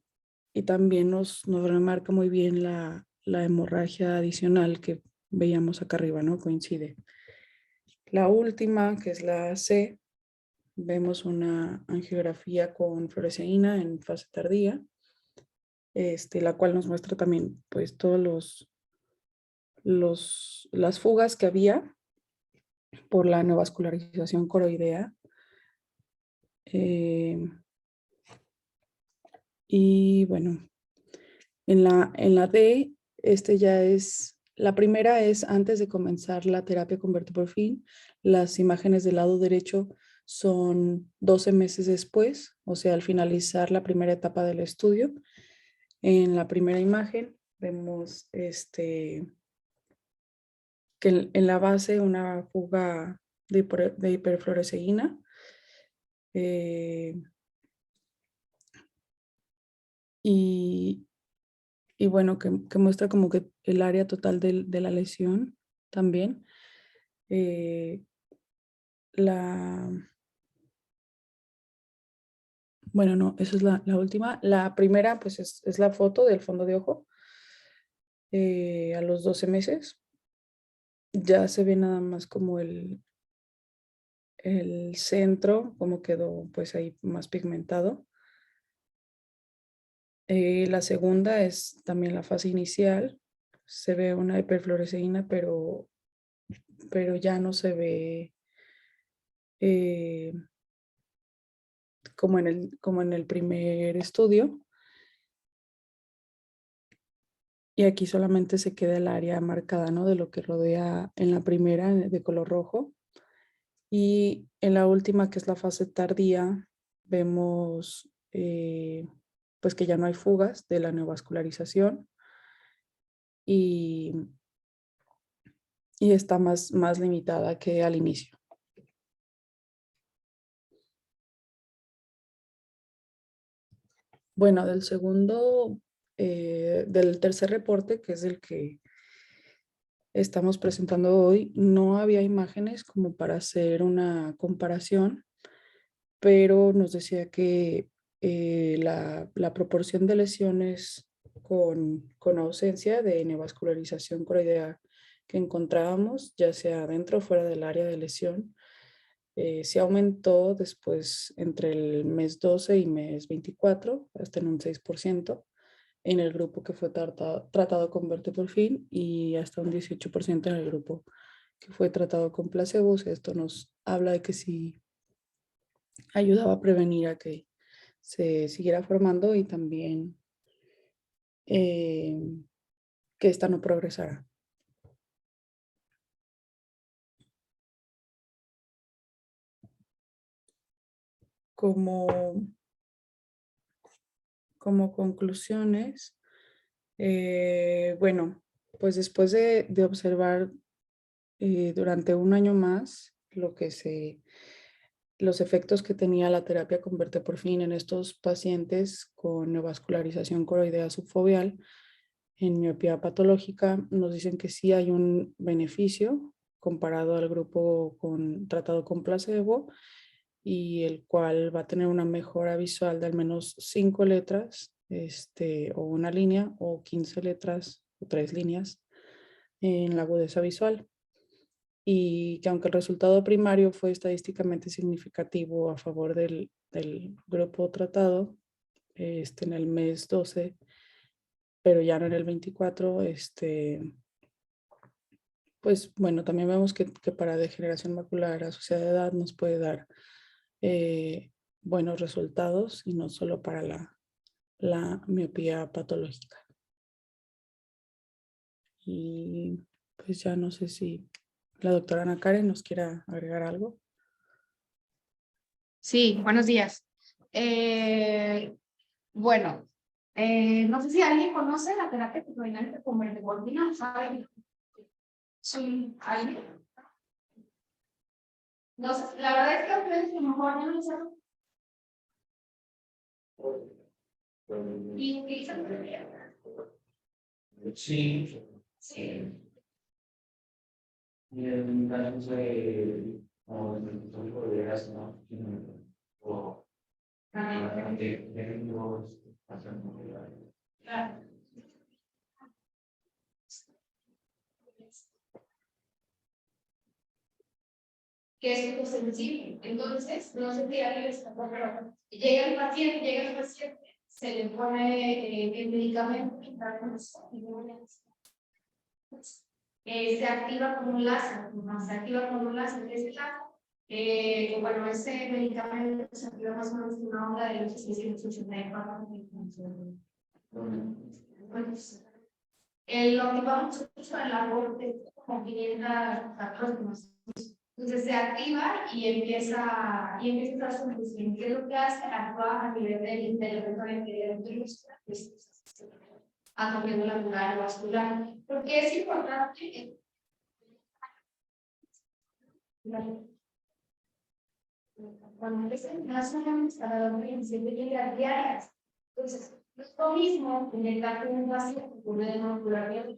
también nos remarca muy bien la hemorragia adicional que veíamos acá arriba, ¿no? Coincide. La última, que es la C, vemos una angiografía con fluoresceína en fase tardía, la cual nos muestra también pues todos las fugas que había por la neovascularización coroidea. Y bueno, en la D, la primera es antes de comenzar la terapia con Verte por Fin. Las imágenes del lado derecho son 12 meses después, o sea, al finalizar la primera etapa del estudio. En la primera imagen vemos que en la base una fuga de hiperfluoresceína. Y bueno, que muestra como que el área total de la lesión también. Bueno, no, esa es la última. La primera, pues es la foto del fondo de ojo a los 12 meses. Ya se ve nada más como el centro, como quedó pues ahí más pigmentado. La segunda es también la fase inicial. Se ve una hiperfluoresceína, pero ya no se ve como en el primer estudio. Y aquí solamente se queda el área marcada, ¿no? De lo que rodea en la primera de color rojo. Y en la última, que es la fase tardía, vemos pues que ya no hay fugas de la neovascularización y está más limitada que al inicio. Bueno, del tercer reporte, que es el que estamos presentando hoy, no había imágenes como para hacer una comparación, pero nos decía que la proporción de lesiones con ausencia de neovascularización coroidea que encontrábamos, ya sea dentro o fuera del área de lesión, se aumentó después entre el mes 12 y mes 24, hasta en un 6% en el grupo que fue tratado con verteporfin y hasta un 18% en el grupo que fue tratado con placebos. Esto nos habla de que sí ayudaba a prevenir a que se siguiera formando y también que esta no progresara. Como conclusiones, bueno, pues después de observar durante un año más los efectos que tenía la terapia con verteporfin en estos pacientes con neovascularización coroidea subfoveal en miopía patológica, nos dicen que sí hay un beneficio comparado al grupo tratado con placebo, y el cual va a tener una mejora visual de al menos 5 letras, o una línea, o 15 letras, o 3 líneas en la agudeza visual. Y que aunque el resultado primario fue estadísticamente significativo a favor del grupo tratado en el mes 12, pero ya no en el 24, pues bueno, también vemos que para degeneración macular asociada a edad nos puede dar buenos resultados y no solo para la miopía patológica. Y pues ya no sé si la doctora Ana Karen nos quiera agregar algo. Sí, buenos días. Bueno, no sé si alguien conoce la terapia psicoanalítica con verteporfina, ¿sabe? ¿Soy alguien? No sé, la verdad es que a ustedes a lo mejor no lo saben. ¿Y utilizan terapia? Sí. Sí. Y en casos de, como el tipo de gas, ¿no? O de los Claro. Que es muy sensible. Entonces, no sé si alguien está, pero llega el paciente, se le pone el medicamento y se activa como un láser, ¿no? Se activa como un láser, ese láser, bueno, ese medicamento se activa más o menos en una onda de los 684. Lo que vamos a usar en la corte con 514. Entonces se activa y empieza a estar su función. ¿Qué es lo que hace? Actúa a nivel del retorno interior atendiendo la memoria vascular. Porque es importante. Cuando empiezan más o menos para dormir, siempre llega diarias. Entonces, no es lo mismo en el caso de un paciente que puede no curar bien,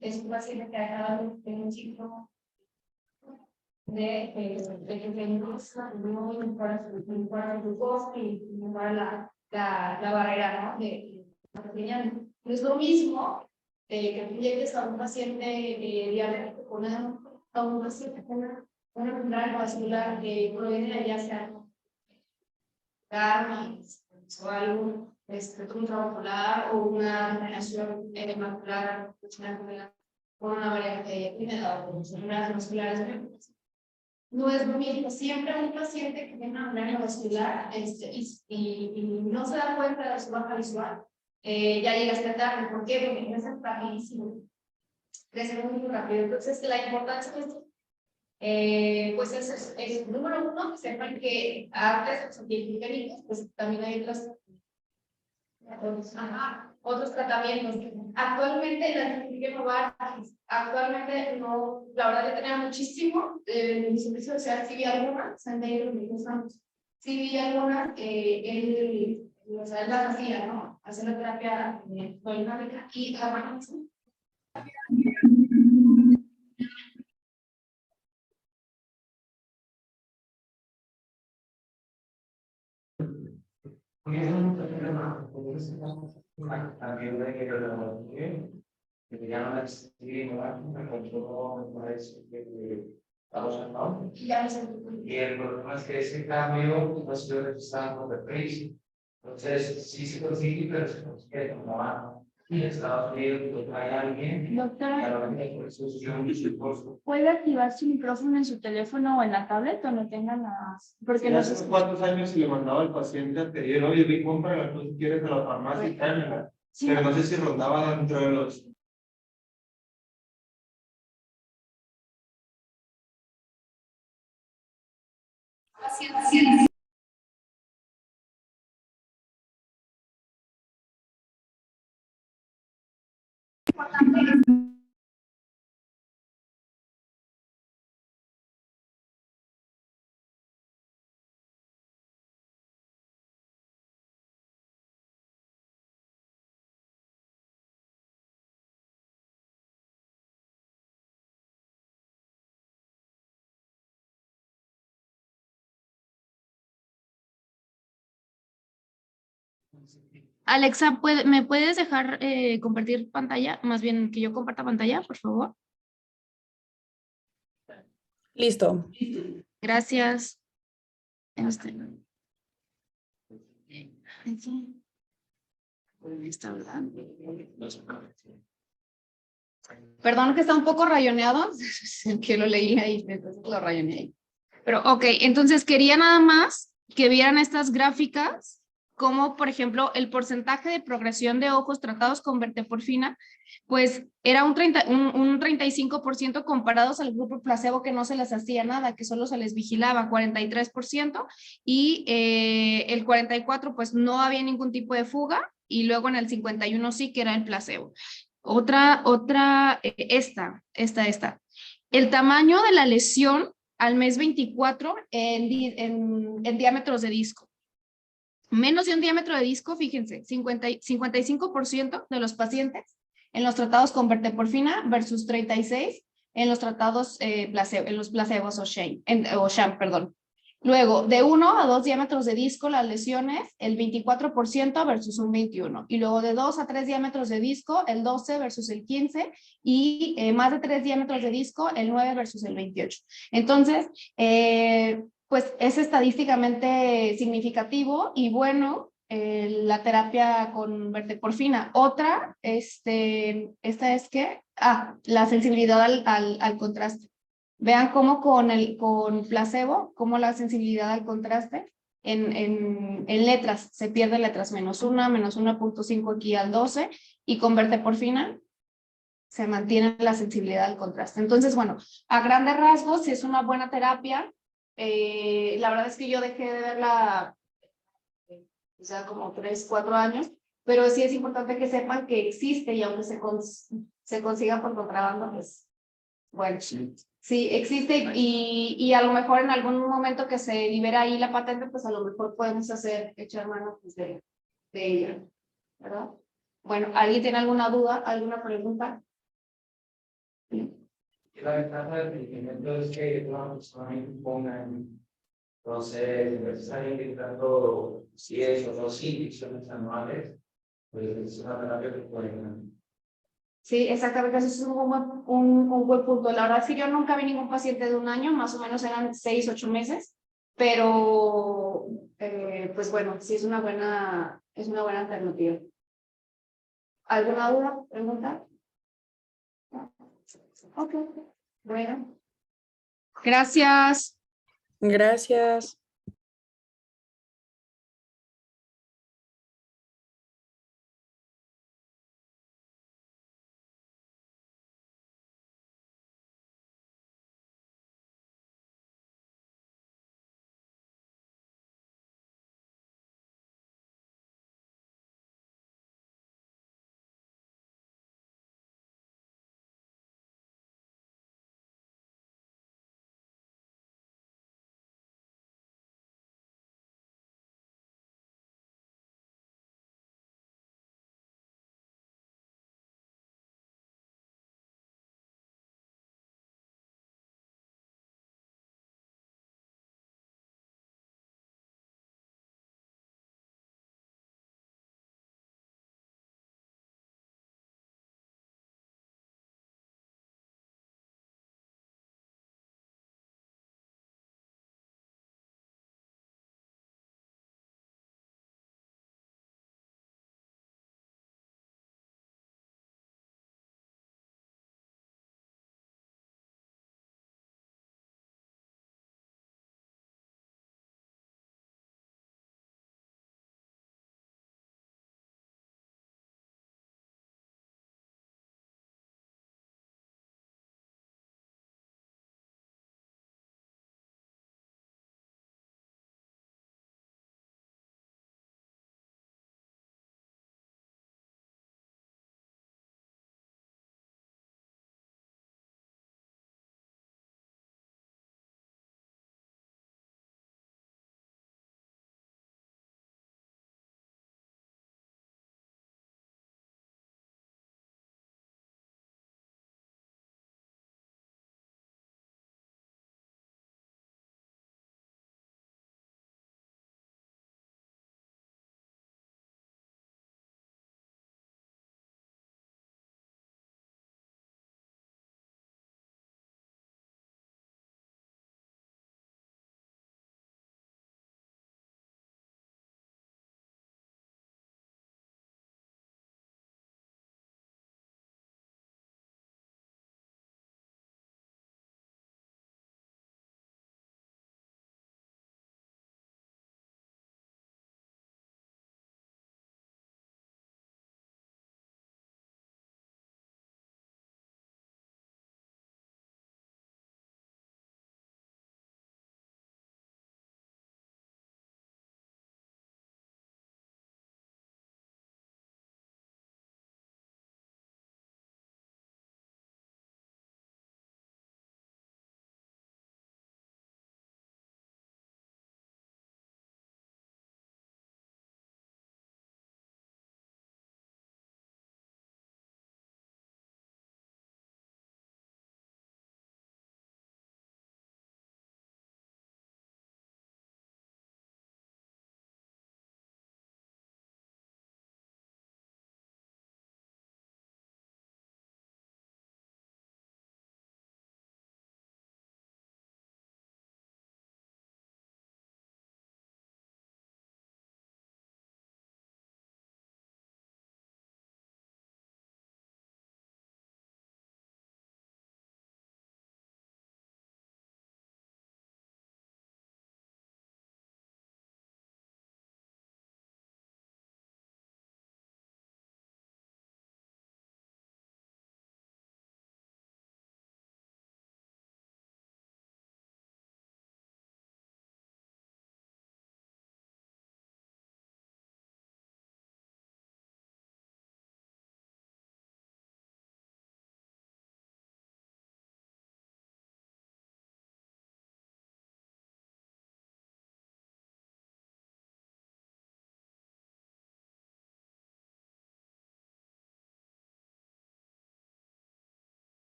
es un paciente que acaba de tener un ciclo de que tenemos para el glucosa y para la barrera, ¿no? No es lo mismo que tú llegues a un paciente diabético con a un paciente con una enfermedad vascular que proviene ya sea o algún un trauma o una generación macular con una variante de enfermedad o enfermedades vasculares. No es lo mismo, siempre un paciente que tiene una hernia vascular y no se da cuenta de su baja visual, ya llega hasta tarde. ¿Por qué? Porque crece rapidísimo, crece muy rápido. Entonces, la importancia pues es número uno, que sepan que antes de los antihistamínicos, pues también hay otros tratamientos. Actualmente la antihistamínica actualmente no, la verdad que tenía muchísimo, mi servicio social sí vi algunas, se han tenido los mismos años, sí vi algunas, o sea, la hacía, ¿no? Hacer la terapia polinámica y la también que ya no es me controló ¿no? Y ya no sé. Y el problema es que ese cambio no ha sido registrado por prisa. Entonces, sí se consigue, pero se consigue con la mano. Y en Estados Unidos lo trae alguien. Y a Doctora, la vez por eso es un costo. ¿puede activar su micrófono en su teléfono o en la tablet o no tengan las? Porque no Hace sé. cuántos años se le mandaba al paciente a pedir, oye, vi, compra, tú quieres de la farmacia y tráemela. Sí, Pero no sé si rondaba dentro de los. Alexa, ¿me puedes dejar compartir pantalla? Más bien que yo comparta pantalla, por favor. Listo. Gracias. Está hablando. Perdón que está un poco rayoneado, que lo leí ahí, entonces lo rayoneé ahí. Pero ok, entonces quería nada más que vieran estas gráficas, como por ejemplo el porcentaje de progresión de ojos tratados con verteporfina, pues era un 35% comparados al grupo placebo que no se les hacía nada, que solo se les vigilaba 43%, y el 44% pues no había ningún tipo de fuga, y luego en el 51% sí que era el placebo. Esta. El tamaño de la lesión al mes 24 en diámetros de disco. Menos de un diámetro de disco, fíjense, 55% de los pacientes en los tratados con verteporfina versus 36% en los tratados placebo, en los placebos o sham, perdón. Luego, de 1 a 2 diámetros de disco, las lesiones, el 24% versus un 21%. Y luego de 2 a 3 diámetros de disco, el 12 versus el 15%. Y más de 3 diámetros de disco, el 9 versus el 28%. Entonces, pues es estadísticamente significativo y bueno la terapia con verteporfina. Otra, esta es que, la sensibilidad al contraste. Vean cómo con placebo, cómo la sensibilidad al contraste en letras, se pierde letras, -1, -1.5 aquí al 12, y con verteporfina se mantiene la sensibilidad al contraste. Entonces, bueno, a grandes rasgos, si es una buena terapia, la verdad es que yo dejé de verla ya como 3, 4 años, pero sí es importante que sepan que existe y aunque se consiga por contrabando, pues, bueno, sí existe y a lo mejor en algún momento que se libera ahí la patente, pues a lo mejor podemos echar mano pues, de ella, ¿verdad? Bueno, ¿alguien tiene alguna duda, alguna pregunta? La ventaja del medicamento es que una persona imponga, entonces, están intentando 10 o 12 inyecciones anuales, pues es una terapia que pueden. Sí, exactamente, eso es un buen punto. La verdad es que yo nunca vi ningún paciente de un año, más o menos eran 6, 8 meses, pero pues bueno, sí es una buena alternativa. ¿Alguna duda? ¿Pregunta? Ok, bueno. Gracias. Gracias.